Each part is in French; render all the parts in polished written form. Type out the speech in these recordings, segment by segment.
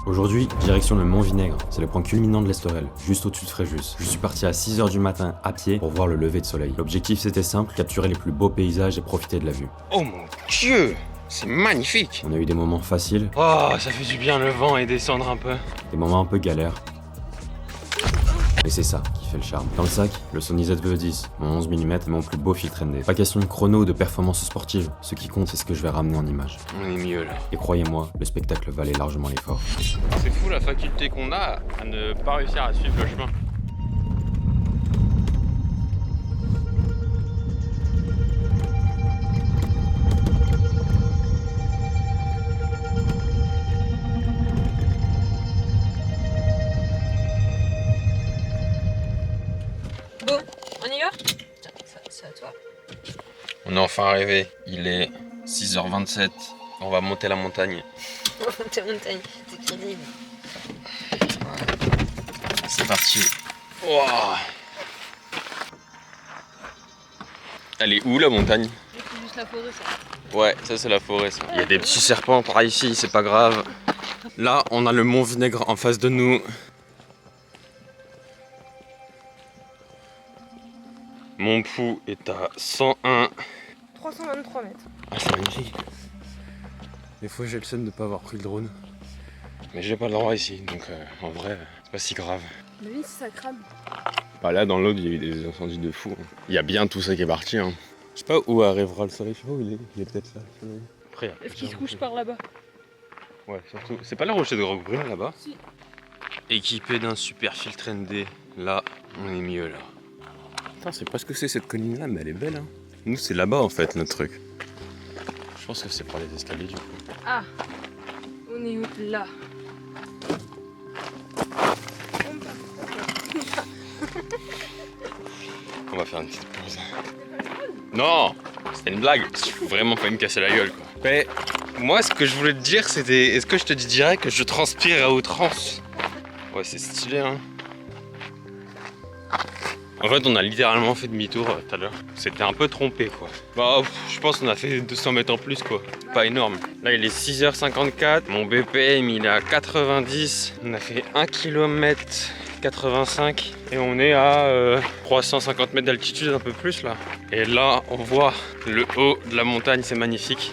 Aujourd'hui, direction le Mont Vinaigre, c'est le point culminant de l'Estorel, juste au-dessus de Fréjus. Je suis parti à 6h du matin à pied pour voir le lever de soleil. L'objectif c'était simple, capturer les plus beaux paysages et profiter de la vue. Oh mon Dieu, c'est magnifique. On a eu des moments faciles, Oh, ça fait du bien le vent et descendre un peu. des moments un peu galères. Et c'est ça qui fait le charme. Dans le sac, le Sony ZV-10, mon 11 mm et mon plus beau filtre ND. Pas question de chrono ou de performance sportive, ce qui compte c'est ce que je vais ramener en image. On est mieux là. Et croyez-moi, le spectacle valait largement l'effort. C'est fou la faculté qu'on a à ne pas réussir à suivre le chemin. Bon, on y va? Tiens, ça c'est à toi. On est enfin arrivé. Il est 6h27. On va monter la montagne. On va monter la montagne, c'est crédible. C'est parti. Wow. Elle est où la montagne? C'est juste la forêt ça. Ouais, ça c'est la forêt ça. Il y a des petits serpents par ici, c'est pas grave. Là, on a le Mont Vinaigre en face de nous. Mon pouls est à 101. 323 mètres. Ah, c'est magnifique. Des fois, j'ai le seum de pas avoir pris le drone. Mais j'ai pas le droit ici, donc en vrai, c'est pas si grave. Mais oui, ça crame. Bah là, dans l'autre, il y a eu des incendies de fou. Il y a bien tout ça qui est parti. Hein. Je sais pas où arrivera le soleil, je sais pas où il est. Il est peut-être là, le soleil. Après, Est-ce qu'il se couche par là-bas? Ouais, surtout. C'est pas le rocher de Roquebrune là-bas? Si. Équipé d'un super filtre ND, là, on est mieux là. Putain, c'est pas ce que c'est cette colline là, mais elle est belle. Hein. Nous, c'est là-bas en fait, notre truc. Je pense que c'est par les escaliers du coup. Ah, on est où là? On va faire une petite pause. Non, c'était une blague. Faut vraiment pas me casser la gueule quoi. Mais moi, ce que je voulais te dire, c'était est-ce que je te dirais que je transpire à outrance? Ouais, c'est stylé hein. En fait, on a littéralement fait demi-tour tout à l'heure. C'était un peu trompé quoi. Bah, je pense qu'on a fait 200 mètres en plus quoi. Pas énorme. Là, il est 6h54. Mon BPM, il est à 90. On a fait 1 km 85 et on est à 350 mètres d'altitude, un peu plus là. Et là, on voit le haut de la montagne, c'est magnifique.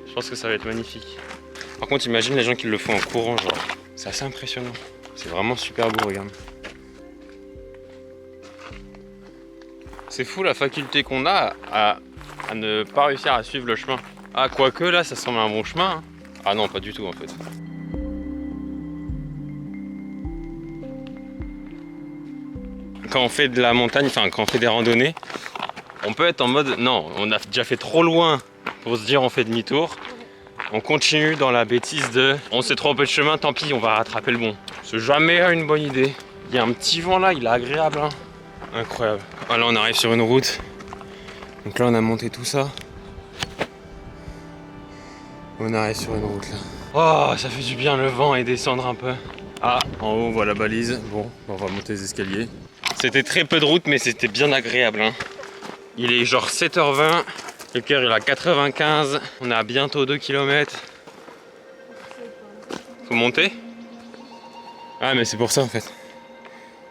Je pense que ça va être magnifique. Par contre, imagine les gens qui le font en courant, genre. C'est assez impressionnant. C'est vraiment super beau, regarde. C'est fou la faculté qu'on a à ne pas réussir à suivre le chemin. Ah, quoique là, ça semble un bon chemin. Hein. Ah non, pas du tout en fait. Quand on fait de la montagne, enfin quand on fait des randonnées, on peut être en mode non, on a déjà fait trop loin pour se dire on fait demi-tour. On continue dans la bêtise de on s'est trompé de chemin, tant pis, on va rattraper le bon. C'est jamais une bonne idée. Il y a un petit vent là, il est agréable. Hein. Incroyable. Ah, là on arrive sur une route. Donc là on a monté tout ça. On arrive sur une route là. Oh, ça fait du bien le vent et descendre un peu. Ah, en haut on voit la balise. Bon, on va monter les escaliers. C'était très peu de route mais c'était bien agréable. Hein. Il est genre 7h20. Le cœur il est à 95. On est à bientôt 2 km. Faut monter? Ah mais c'est pour ça en fait.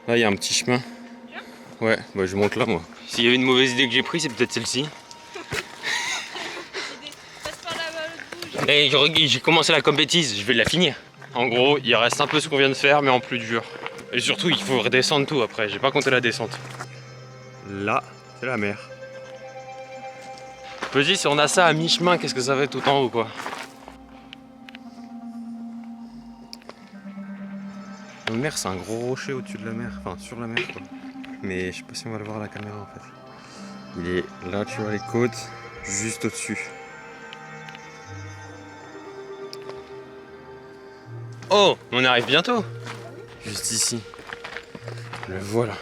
Là il y a un petit chemin. Ouais, bah je monte là moi. S'il y avait une mauvaise idée que j'ai prise, c'est peut-être celle-ci. Et j'ai commencé la compétition, je vais la finir. En gros, il reste un peu ce qu'on vient de faire, mais en plus dur. Et surtout, il faut redescendre tout après. J'ai pas compté la descente. Là, c'est la mer. Je me dis, si on a ça à mi-chemin, qu'est-ce que ça va être tout en haut, quoi. La mer, c'est un gros rocher au-dessus de la mer, enfin sur la mer, quoi. Mais je sais pas si on va le voir à la caméra, en fait. Il est là, tu vois les côtes, juste au-dessus. Oh, on arrive bientôt. Juste ici. Le voilà.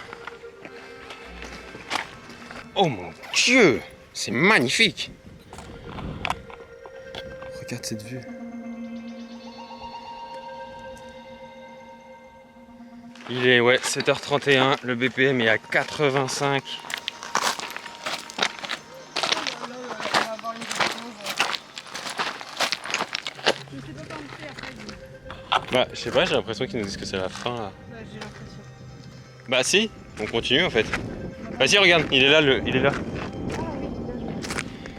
Oh mon Dieu, c'est magnifique. Regarde cette vue. Il est 7h31, le BPM est à 85. Je sais pas quand on fait après. Bah, je sais pas, j'ai l'impression qu'ils nous disent que c'est la fin là. Ouais, j'ai l'impression. Bah, si, on continue en fait. Vas-y, regarde, il est là, il est là.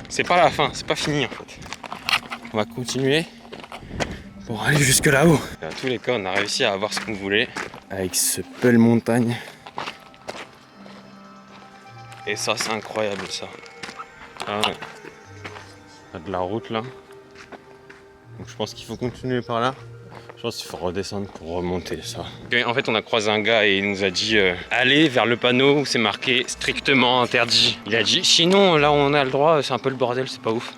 C'est pas la fin, c'est pas fini en fait. On va continuer pour aller jusque là-haut. Dans tous les cas, on a réussi à avoir ce qu'on voulait avec ce belle montagne. Et ça, c'est incroyable ça. Ah ouais. Il y a de la route là. Donc je pense qu'il faut continuer par là. Je pense qu'il faut redescendre pour remonter ça. En fait, on a croisé un gars et il nous a dit allez vers le panneau où c'est marqué strictement interdit. Il a dit sinon là où on a le droit, c'est un peu le bordel, c'est pas ouf.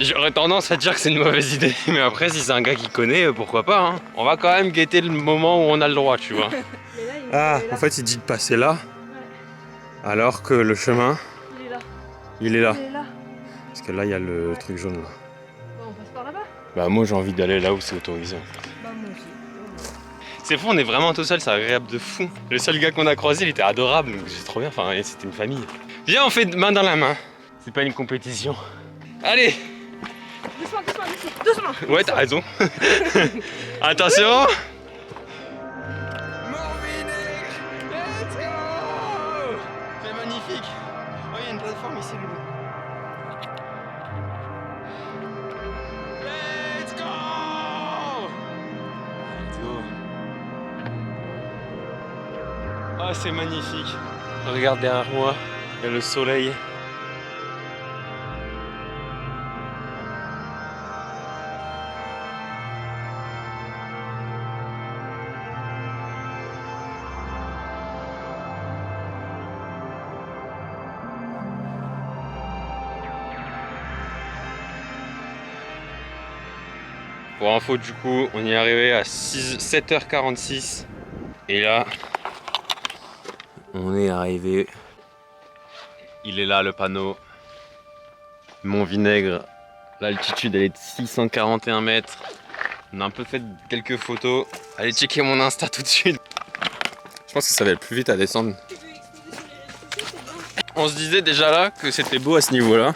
J'aurais tendance à dire que c'est une mauvaise idée, mais après si c'est un gars qui connaît, pourquoi pas hein. On va quand même guetter le moment où on a le droit, tu vois. Ah, en fait il dit de passer là, alors que le chemin, Il est là. il est là. Il est là. Parce que là il y a le truc jaune là. Bon, on passe par là-bas. Bah moi j'ai envie d'aller là où c'est autorisé en fait. Bah, moi aussi. C'est fou, on est vraiment tout seul, c'est agréable de fou. Le seul gars qu'on a croisé, il était adorable, donc c'est trop bien, enfin c'était une famille. Viens, on fait main dans la main. C'est pas une compétition. Allez! Doucement, doucement, doucement. Doucement. Ouais, t'as raison. Attention! Let's go! C'est magnifique. Oh, il y a une plateforme ici, Loulou. Let's go! Let's go. Oh, c'est magnifique. Regarde derrière moi, il y a le soleil. Pour info, du coup, on y est arrivé à 7h46. Et là, on est arrivé. Il est là, le panneau. Mont Vinaigre. L'altitude, elle est de 641 mètres. On a un peu fait quelques photos. Allez checker mon Insta tout de suite. Je pense que ça va aller plus vite à descendre. On se disait déjà là que c'était beau à ce niveau-là.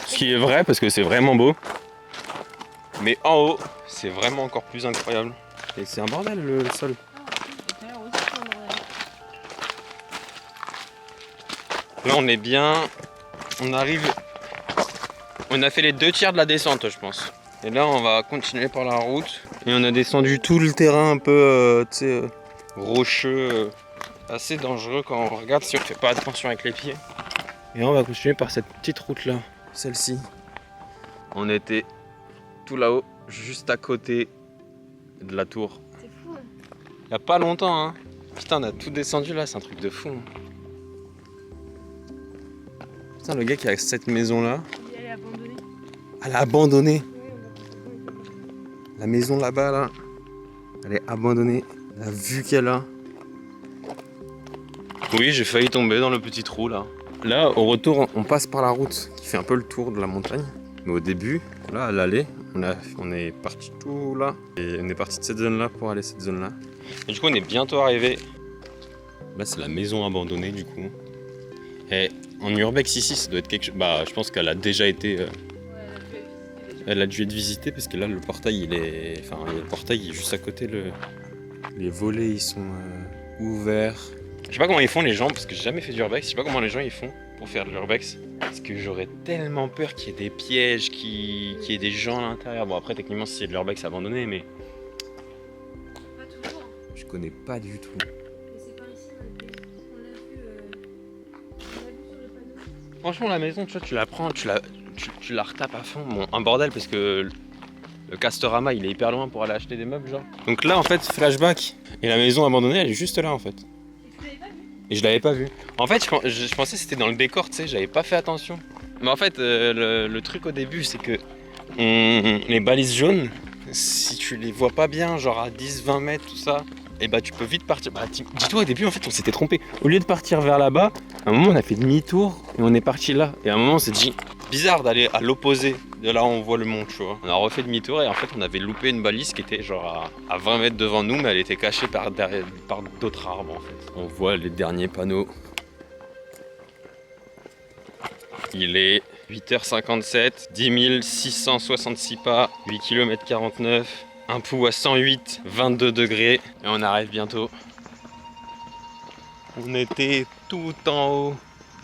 Ce qui est vrai, parce que c'est vraiment beau. Mais en haut, c'est vraiment encore plus incroyable. Et c'est un bordel le sol. Là on est bien. On arrive. On a fait les 2 tiers de la descente je pense. Et là on va continuer par la route. Et on a descendu tout le terrain un peu rocheux. Assez dangereux quand on regarde si on fait pas attention avec les pieds. Et on va continuer par cette petite route là. Celle-ci. On était tout là-haut, juste à côté de la tour. C'est fou. Il y a pas longtemps, hein. Putain, on a tout descendu là, c'est un truc de fou. Putain, le gars qui a cette maison là. Elle est abandonnée. Elle a abandonné. La maison là-bas là. Elle est abandonnée. La vue qu'elle a. Oui, j'ai failli tomber dans le petit trou là. Là, au retour, on passe par la route qui fait un peu le tour de la montagne. Mais au début, là, à l'aller, on est parti tout là. Et on est parti de cette zone là pour aller cette zone là. Et du coup, on est bientôt arrivé. Là, c'est la maison abandonnée du coup. Et en urbex ici, ça doit être quelque chose. Bah, je pense qu'elle a déjà été. Elle a dû être visitée parce que là, le portail, il est. Enfin, le portail est juste à côté. Les volets, ils sont ouverts. Je sais pas comment ils font les gens, parce que j'ai jamais fait d'urbex. Je sais pas comment les gens ils font pour faire de l'urbex. Parce que j'aurais tellement peur qu'il y ait des pièges, qu'il y ait des gens à l'intérieur. Bon, après, techniquement, si c'est de l'urbex abandonné, mais. Pas toujours. Je connais pas du tout. Mais c'est par ici, on l'a vu sur le panneau. Franchement, la maison, tu vois, tu la prends, tu la retapes à fond. Bon, un bordel parce que le Castorama, il est hyper loin pour aller acheter des meubles, genre. Donc là, en fait, flashback. Et la maison abandonnée, elle est juste là, en fait. Et je l'avais pas vu. En fait, je pensais que c'était dans le décor, tu sais, j'avais pas fait attention. Mais en fait, le truc au début, c'est que les balises jaunes, si tu les vois pas bien, genre à 10-20 mètres, tout ça, et bah tu peux vite partir. Bah, dis-toi, au début, en fait, on s'était trompé. Au lieu de partir vers là-bas, à un moment, on a fait demi-tour et on est parti là. Et à un moment, on s'est dit, bizarre d'aller à l'opposé de là où on voit le mont, tu vois. On a refait demi-tour et en fait, on avait loupé une balise qui était genre à 20 mètres devant nous, mais elle était cachée par d'autres arbres, en fait. On voit les derniers panneaux. Il est 8h57, 10 666 pas, 8 km 49, un pouls à 108, 22 degrés. Et on arrive bientôt. On était tout en haut.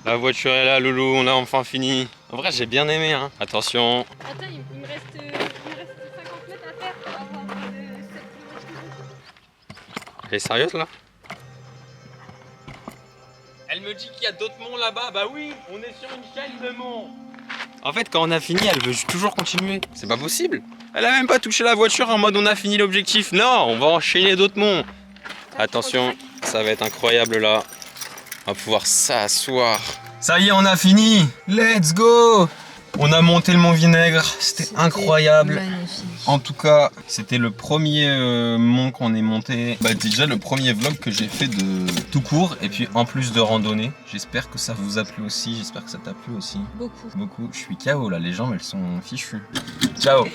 La voiture est là, Loulou, on a enfin fini. En vrai, j'ai bien aimé, hein. Attention. Attends, il me reste 50 mètres à faire pour avoir 7 km. Elle est sérieuse là? Elle me dit qu'il y a d'autres monts là-bas. Bah oui, on est sur une chaîne de monts. En fait, quand on a fini, elle veut toujours continuer. C'est pas possible. Elle a même pas touché la voiture en mode on a fini l'objectif. Non, on va enchaîner d'autres monts. Attention, ça va être incroyable là. On va pouvoir s'asseoir. Ça y est, on a fini. Let's go. On a monté le mont Vinaigre. C'était incroyable. Magnifique. En tout cas, c'était le premier mont qu'on est monté. Bah déjà le premier vlog que j'ai fait de tout court et puis en plus de randonnée. J'espère que ça vous a plu aussi, j'espère que ça t'a plu aussi. Beaucoup. Beaucoup. Je suis KO là, les jambes elles sont fichues. Ciao.